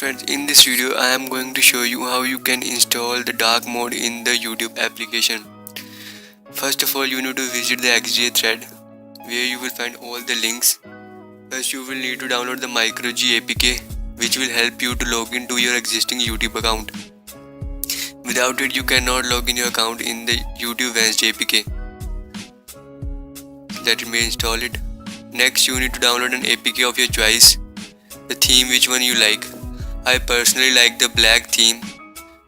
friends, in this video I am going to show you how you can install the dark mode in the YouTube application. First of all, you need to visit the XJ thread where you will find all the links. First you will need to download the microG APK, which will help you to log into your existing YouTube account. Without it you cannot log in your account in the YouTube Wednesday APK. Let me install it. Next you need to download an APK of your choice. The theme which one you like. I personally like the black theme,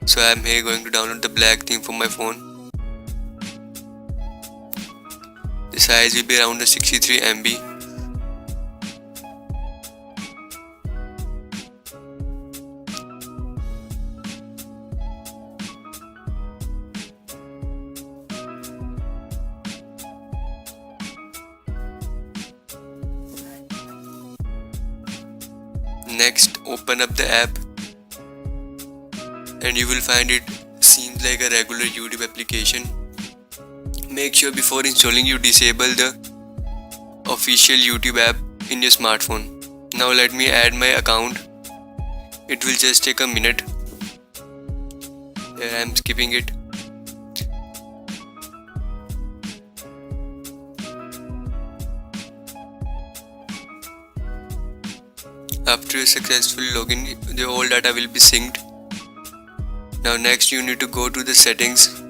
so I am here going to download the black theme for my phone. The size will be around the 63 MB. Next, open up the app and you will find it seems like a regular YouTube application. Make sure before installing you disable the official YouTube app in your smartphone. Now let me add my account. It will just take a minute. Here I am skipping it. After a successful login, the whole data will be synced. Now next you need to go to the settings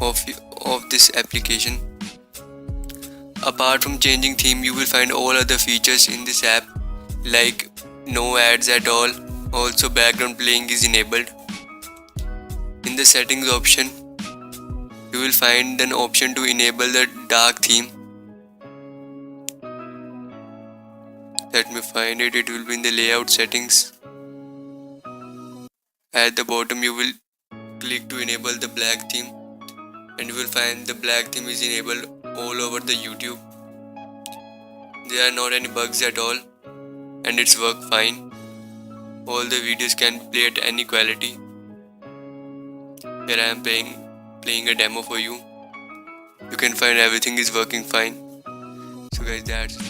of this application. Apart from changing theme, you will find all other features in this app like no ads at all. Also background playing is enabled. In the settings option, you will find an option to enable the dark theme. Let me find it. It will be in the layout settings. At the bottom you will click to enable the black theme and you will find the black theme is enabled all over the YouTube. There are not any bugs at all and it's work fine. All the videos can be played at any quality. Here I am playing a demo for you. You can find everything is working fine. So guys, that's